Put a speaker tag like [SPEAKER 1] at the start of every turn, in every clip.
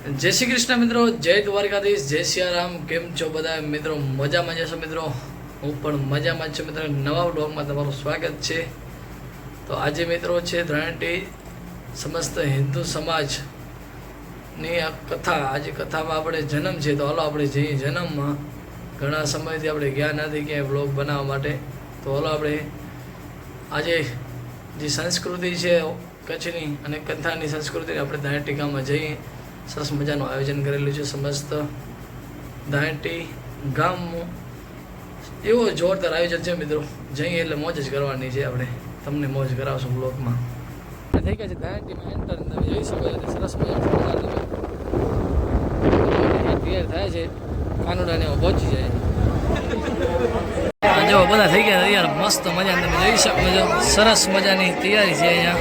[SPEAKER 1] જય શ્રી કૃષ્ણ મિત્રો, જય દ્વારકાધીશ, જય સિયારામ. કેમ છો બધા મિત્રો? મજામાં જશો મિત્રો? હું પણ મજામાં છું મિત્રો. નવા બ્લોગમાં તમારું સ્વાગત છે. તો આજે મિત્રો છે ધરાણી સમસ્ત હિન્દુ સમાજની આ કથા. આજે કથામાં આપણે જન્મ છે, તો હાલો આપણે જઈએ જન્મમાં. ઘણા સમયથી આપણે ગયા નથી ક્યાંય બ્લોગ બનાવવા માટે, તો હાલો આપણે આજે જે સંસ્કૃતિ છે કચ્છની અને કથાની સંસ્કૃતિની આપણે ધરાણી ગામમાં જઈએ. સરસ મજાનું આયોજન કરેલું છે. સમસ્ત ધરાણી ગામનું એવો જોરદાર આયોજન છે મિત્રો. જઈએ એટલે મોજ જ કરવાની છે. આપણે તમને મોજ કરાવશું બ્લોગમાં. થઈ ગયા છે ધરાણીમાં એન્ટર, તમે જોઈ શકો છો. સરસ મજાનું તૈયાર થાય છે. કાનુડાને પહોંચી જાય. જો બધા થઈ ગયા તૈયાર, મસ્ત મજા. તમે જોઈ શકો છો, સરસ મજાની તૈયારી છે અહીંયા.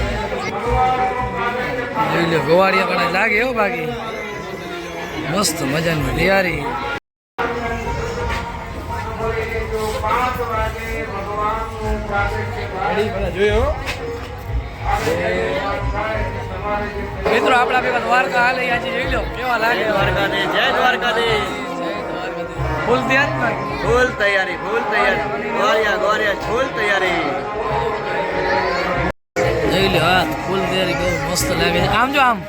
[SPEAKER 1] જોઈ લો, ગોવાળિયા પણ લાગે હો. બાકી મસ્ત મજાની તૈયારી. મિત્રો આપણા ભેગા દ્વારકા હાલે આજે જોઈ લો કેવા લાગે.
[SPEAKER 2] દ્વારકાધીશ, જય દ્વારકાધીશ.
[SPEAKER 1] ફૂલ તૈયાર,
[SPEAKER 2] ફૂલ તૈયારી, ફૂલ તૈયારી. ગોરિયા ગોરિયા ફૂલ તૈયારી.
[SPEAKER 1] જોઈ લો, હા ફૂલ તૈયારી બહુ મસ્ત લાગે છે. આમ જો આમ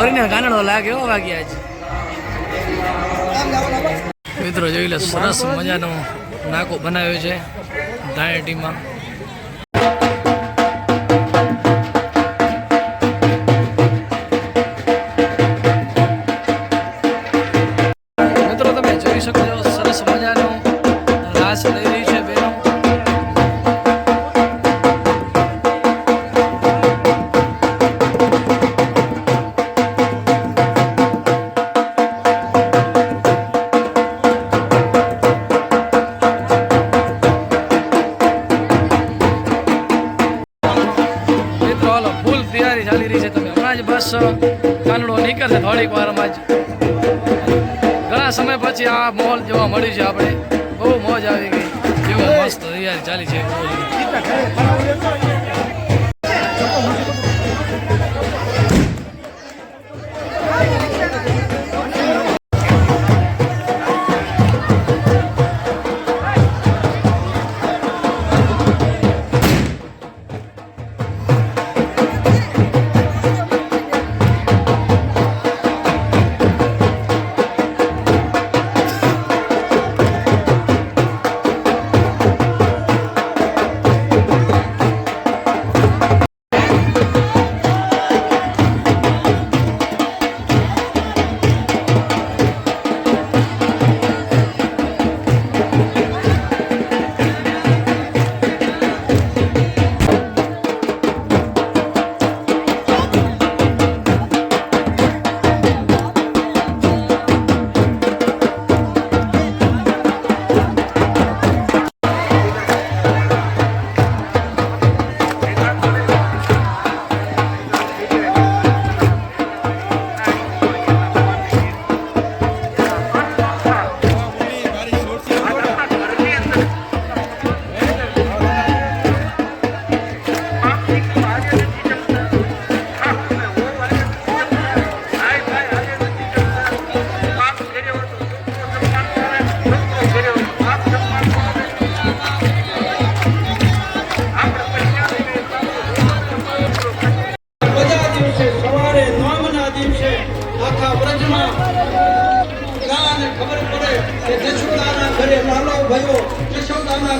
[SPEAKER 1] ઓરિજિનલ કાનડો લાગે હો બાકી આજ. મિત્રો જોઈ લો, સરસ મજાનો નાકો બનાવ્યો છે ધરાણીમાં. મિત્રો તમે જોઈ શકો છો, સરસ મજાનો રાસ લઈ રહી છે બેનો. ચાલી રહી છે. તમે હમણાં જ બસ કાનડો નીકળશે થોડીક વારમાં જ. ઘણા સમય પછી આ મોલ જોવા મળ્યું છે. આપણે બહુ મોજ આવી ગઈ. કેવો મસ્ત તૈયારી ચાલી છે.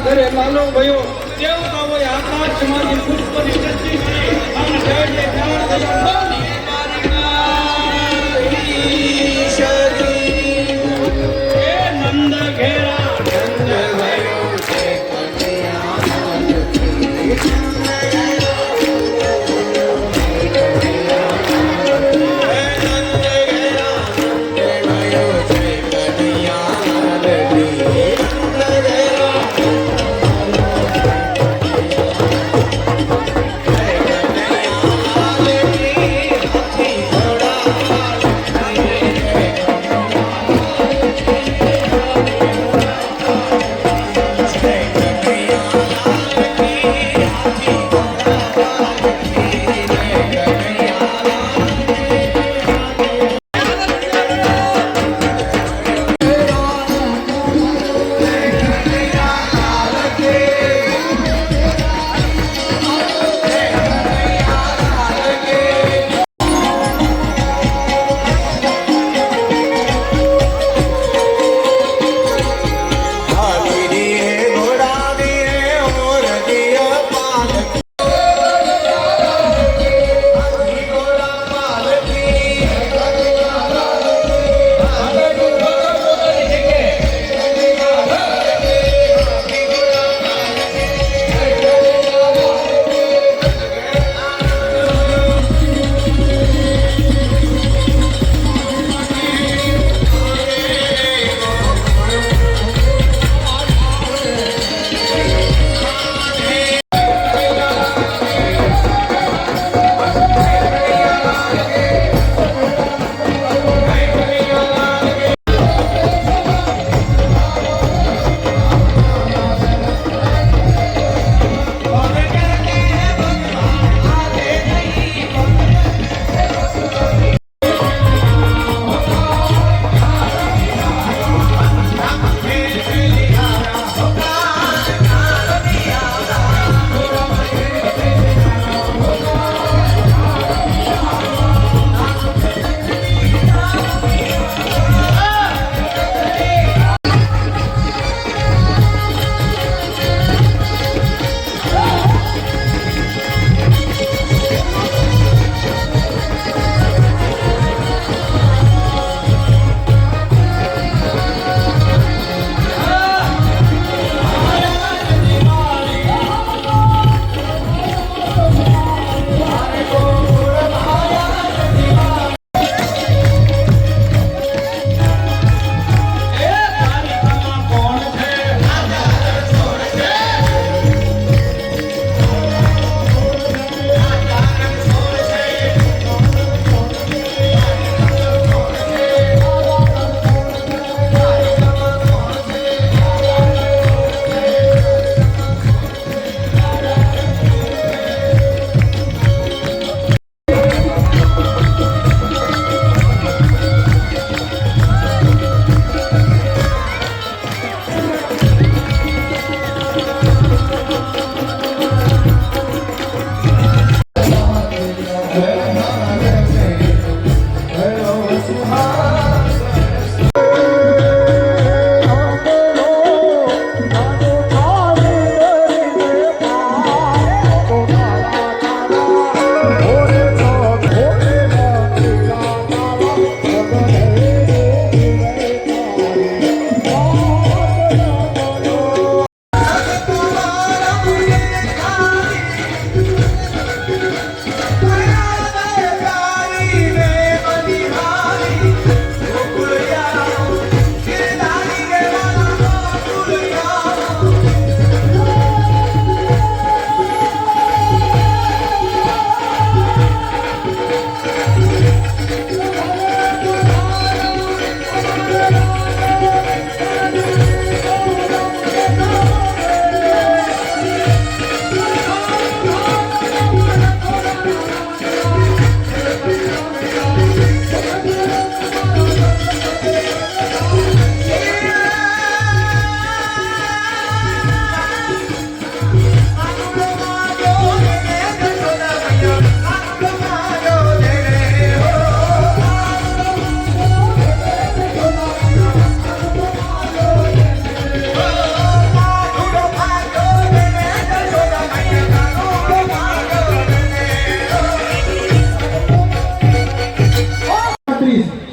[SPEAKER 3] ઘરે લાલો ભયો દેવતાઓએ આકાશમાંથી પુષ્પની સૃષ્ટિ કરી અને જય જય પ્રાણ દયા નંદ ઘેરા નંદ ભયો છે કન્યા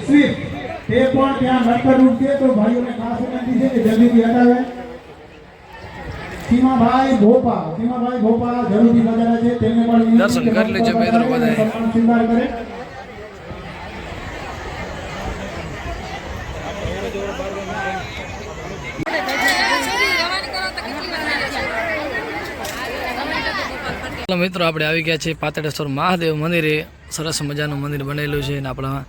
[SPEAKER 4] સ્વીટ તે પણ ત્યાં નડતરરૂપ છે તો ભાઈઓને ખાસ વિનંતી છે કે જલ્દીથી હટાવે. સીમાભાઈ ભોપા જરૂરી બજારા છે તેમને પણ વિનંતી
[SPEAKER 1] દર્શન
[SPEAKER 4] છે
[SPEAKER 1] કરી લેજો મિત્રો બધાએ.
[SPEAKER 4] સન્માન શૃંગાર કરે.
[SPEAKER 1] ચાલો મિત્રો આપણે આવી ગયા છીએ પાતળેશ્વર મહાદેવ મંદિરે. સરસ મજાનું મંદિર બનેલું છે અને આપણા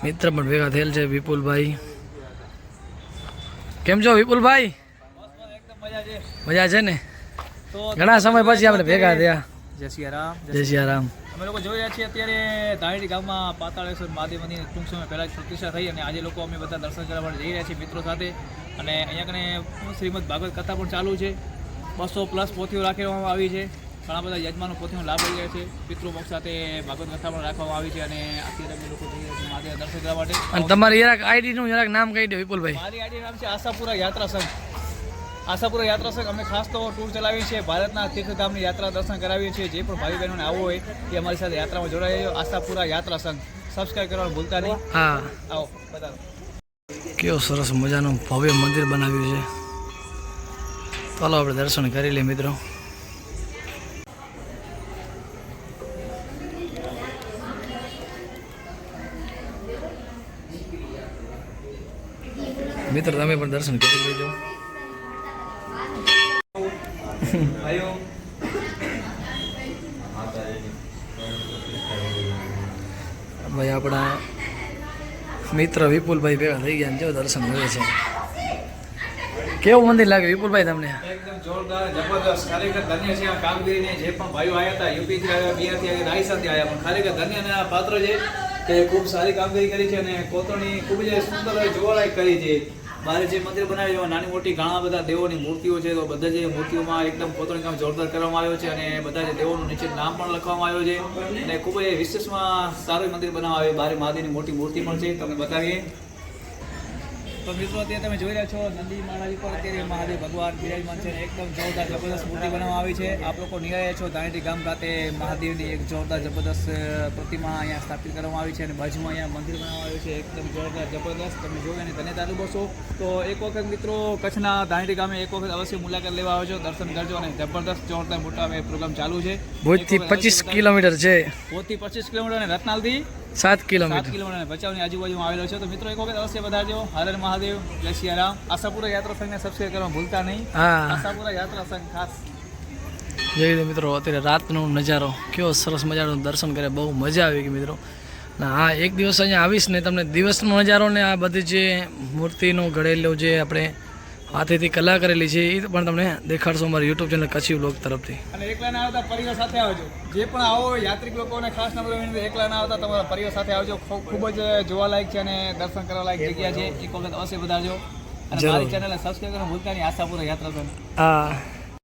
[SPEAKER 1] મિત્ર પણ ભેગા થયેલ છે વિપુલભાઈ. કેમ છો વિપુલભાઈ? મજા છે ને? ઘણા સમય પછી આપણે ભેગા થયા.
[SPEAKER 5] જય સિયારામ.
[SPEAKER 1] જય સિયારામ.
[SPEAKER 5] અમે લોકો જોઈ રહ્યા છીએ અત્યારે ધારેટી ગામમાં પાતાળેશ્વર મહાદેવ મંદિર ટૂંક સમય પહેલાં જ પ્રતિષ્ઠા થઈ અને આજે લોકો અમે બધા દર્શન કરવા માટે જઈ રહ્યા છીએ મિત્રો સાથે. અને અહીંયા કને શ્રીમદ ભાગવત કથા પણ ચાલુ છે. 200+ પોથીઓ રાખવામાં આવી છે. ઘણા બધા યજમાનો પોથીનો લાભ લઈ રહ્યા છે. પિતૃમોક્ષ સાથે ભાગવત કથા પણ રાખવામાં આવી છે અને અત્યારે અમે લોકો જઈ રહ્યા છીએ મહાદેવ દર્શન કરવા માટે.
[SPEAKER 1] અને તમારી જરાક આઈડીનું જરાક નામ કહી દો વિપુલભાઈ.
[SPEAKER 5] મારી આઈડી નામ છે આશાપુરા યાત્રા સંઘ. આશાપુરા યાત્રા સંઘ અમે ખાસ તો ટૂર ચલાવીએ છીએ. ભારતના તીર્થધામની યાત્રા દર્શન કરાવીએ છીએ. જે પણ ભાઈ બહેનોને આવવું હોય એ અમારી સાથે યાત્રામાં જોડાઈ. આશાપુરા યાત્રા સંઘ સબસ્ક્રાઈબ કરવાનું ભૂલતા નહીં.
[SPEAKER 1] હા,
[SPEAKER 5] આવો બધા.
[SPEAKER 1] કેવો સરસ મજાનું ભવ્ય મંદિર બનાવ્યું છે. ચાલો આપણે દર્શન કરી લઈએ મિત્રો. મિત્ર તમે પણ દર્શન કરી લેજો. ભાઈ આપણા મિત્ર વિપુલભાઈ ભેગા થઈ ગયા જો દર્શન કરે છે. કેવું મંદિર લાગે વિપુલભાઈ તમને?
[SPEAKER 5] એકદમ જોરદાર જબરદસ્ત. ખરેખર ધન્ય છે આ કામગીરીને. જે પણ ભાઈઓ આવ્યા હતા યુપીથી આવ્યા, બિહારથી આવ્યા, રાજસ્થાનથી આવ્યા, પણ ખરેખર ધન્યના પાત્ર છે કે ખૂબ સારી કામગીરી કરી છે અને કોતરણી ખૂબ જ સુંદર જોવાલાયક કરી છે. બહાર જે મંદિર બનાવ્યું છે નાની મોટી ઘણા બધા દેવોની મૂર્તિઓ છે. તો બધા જે મૂર્તિઓમાં એકદમ કોતરણી કામ જોરદાર કરવામાં આવ્યો છે અને બધા જે દેવોનું નીચે નામ પણ લખવામાં આવ્યો છે અને ખૂબ જ વિશેષમાં સારું મંદિર બનાવવામાં આવ્યું. બહાર મહાદેવની મોટી મૂર્તિ પણ છે, તમને બતાવીએ. તો મિત્રો અત્યારે તમે જોઈ રહ્યા છો નંદી મહારાજ ઉપર અત્યારે મહાદેવ ભગવાન બિરાજમાન છે અને એકદમ જોરદાર જબરદસ્ત મૂર્તિ બનાવવામાં આવી છે. આપ લોકો નિહાળ્યા છો ધારેટી ગામ ખાતે મહાદેવની એક જોરદાર જબરદસ્ત પ્રતિમા અહીંયા સ્થાપિત કરવામાં આવી છે અને બાજુમાં અહીંયા મંદિર બનાવવામાં આવ્યું છે. એકદમ જોરદાર જબરદસ્ત તમે જોઈ અને ધન્યતા અનુભવશો. તો એક વખત મિત્રો કચ્છના ધારેટી ગામે એક વખત અવશ્ય મુલાકાત લેવા આવજો, દર્શન કરજો અને જબરદસ્ત જોરદાર મોટા પ્રોગ્રામ ચાલુ છે.
[SPEAKER 1] ભુજથી 25 કિલોમીટર છે.
[SPEAKER 5] ભુજથી 25 કિલોમીટર અને રત્નાલથી
[SPEAKER 1] 7 કિલોમીટર.
[SPEAKER 5] 7 કિલોમીટર ભચાઉની આજુબાજુમાં આવેલો છે. તો મિત્રો એક વખત અવશ્ય વધારજો. હર મહાદેવ, જય સિયારામ. આશાપુરા યાત્રા સંઘને સબસ્ક્રાઈબ કરવા ભૂલતા નહીં.
[SPEAKER 1] હા,
[SPEAKER 5] આશાપુરા યાત્રા સંઘ ખાસ.
[SPEAKER 1] જોઈ લો મિત્રો અત્યારે રાતનો નજારો કેવો સરસ મજાનું દર્શન કરે. બહુ મજા આવી ગઈ મિત્રો. ના હા, એક દિવસ અહીંયા આવીશ ને તમને દિવસનો નજારો ને આ બધી જે મૂર્તિનું ઘડેલું જે આપણે હાથેથી કલા કરેલી છે એ પણ તમને દેખાડશો અમારી યુટ્યુબ ચેનલ કચ્છી વ્લોગ તરફથી.
[SPEAKER 5] અને એકલા ના આવતા પરિવાર સાથે આવજો. જે પણ આવો યાત્રિક લોકોને ખાસ નંબર વિનંતી, એકલા ના આવતા તમારા પરિવાર સાથે આવજો. ખૂબ જ જોવાલાયક છે અને દર્શન કરવા લાયક જગ્યા છે. એક વખત અવશ્ય વધારજો અને મારી ચેનલને સબસ્ક્રાઈબ કરવાનું ભૂલતા નહીં. આશાપુરા યાત્રા સંઘ.
[SPEAKER 1] હા.